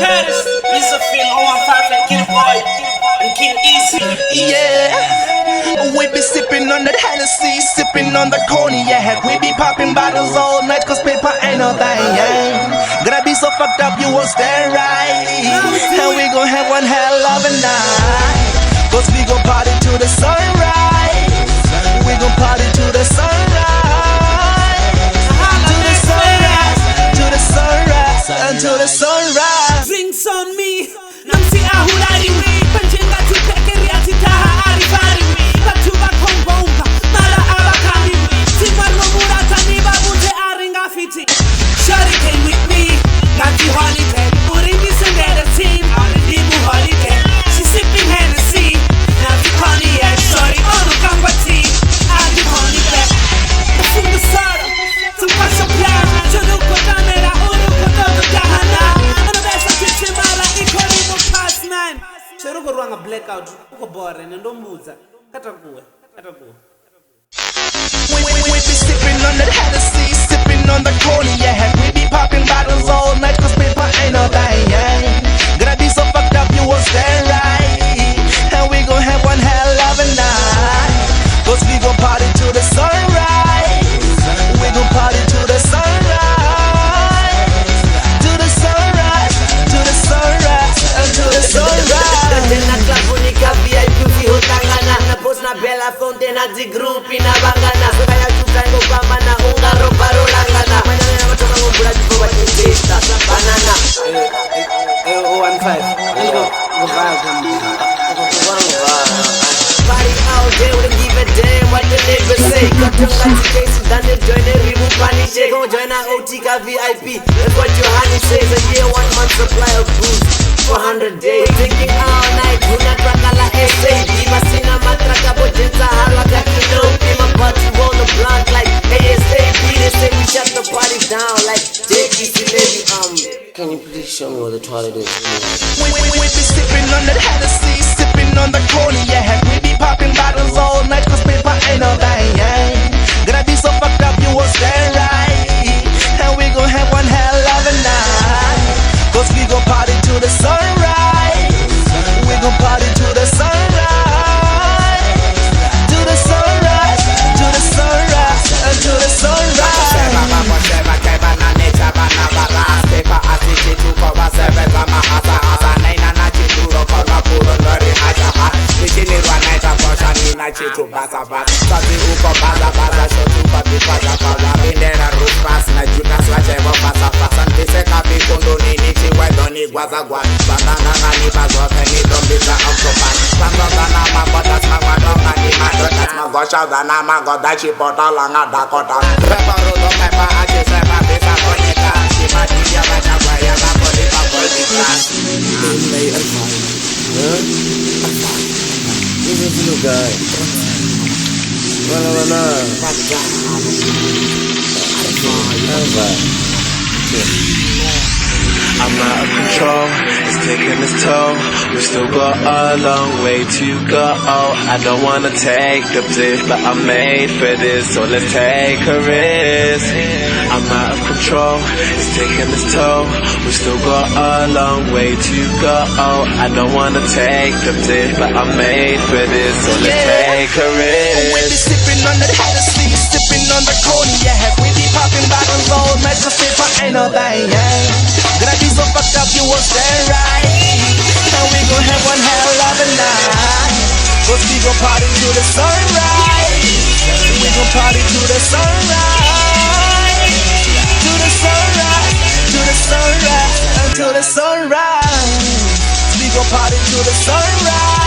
Curtis, Mizo, Phyll, 015 and Gidiboy, and King Izzy. Yeah, we be sipping on that Hennessy, sipping on the cognac. We be popping bottles all night, cause paper ain't no thing, yeah. Gonna be so fucked up, you won't stand right. And we gon' have one hell of a night, cause we gon' party to the sunrise. We gon' party to the sunrise. To the sunrise, to the sunrise, until the sunrise. Drinks on me, namsi ahulari we. Panjenga tipekeri atitaha arifari we. Batuba kombomba, mala abakami we. Timano murata ni babunte aringa fiti. Shawty came with me, got the holiday. Uringi sendera team, libu holiday. She sipping Hennessy, now the cognac. Shawty on the gamba tea, I the honey back. From the soda, to wash a plan. Chunuko damera, unuko dogo dahana. Ano besa kichimara, ikori mo pass man. Cheruko ruanga blackout, uko bore, nendombuza. Katakuwe. We be sipping on that Hennessy, sipping on the cognac. We be popping bottles all night, cause paper ain't no thing, yeah. Gonna be so fucked up, you won't stand right. And we gon' have one hell of a night, cause we gon' party to the sunrise. We gon' party to the sunrise. To the sunrise, to the sunrise, to the sunrise. Bella fontena di gruppi na bangana Sogaya chutango kwamba na unga ropa rolangana Manjana na matoka ngumbula jiko wa chintista Banana 015 Party all day, wouldn't give a damn what the neighbors say Katunga tikesi dane join the ribu panishe Gon' join a OTK VIP That's what your honey says A year, 1 month supply of booze 400 days Drinking all night Guna trakala SA Diva sina matraka Bojenta halaka Kinopi My party roll the blunt like ASAP They say we shut the party down like JPC baby Can you please show me where the toilet is? We be sipping on that Hennessy, sipping on the cognac. We be popping bottles all night, cause paper ain't no thing, yeah. Gonna be so fucked up, you won't stand right. And we gon' have one hell of a night, cause we gon' party to the sunrise. We gon' party to the sunrise. To the sunrise, to the sunrise, to the sunrise. Chitu basa basa Sati uko baza baza Shotu papi paza paza Bindera ruspas Na juta swache mo basa basa Ntise kapi kundo nini Chiwe doni gwaza gwa Bandana nani bazo Keni dombita amkopan Bandana na magoda Smagwadonga ni madoda Smagosha dana magoda Chipota langa dakota Repa rudo mepa achi sepa bisa konita Shima diya bacha kwa ya bako lipa politika May advice This is the guy. Mana. I'm out of control, it's taking its toll. We still got a long way to go. I don't wanna take the bliss, but I'm made for this, so let's take a risk. I'm out of control, it's taking its toll. We still got a long way to go. I don't wanna take the bliss, but I'm made for this, so let's take a risk. We be sipping on that Hennessy, sipping on the cognac. We be popping bottles all night, cause paper ain't no thing, yeah. Gonna be so fucked up, you won't stand right. And we gon' have one hell of a night, cause we gon' party to the sunrise. We gon' party to the sunrise. To the sunrise, to the sunrise, until the sunrise. We gon' party to the sunrise.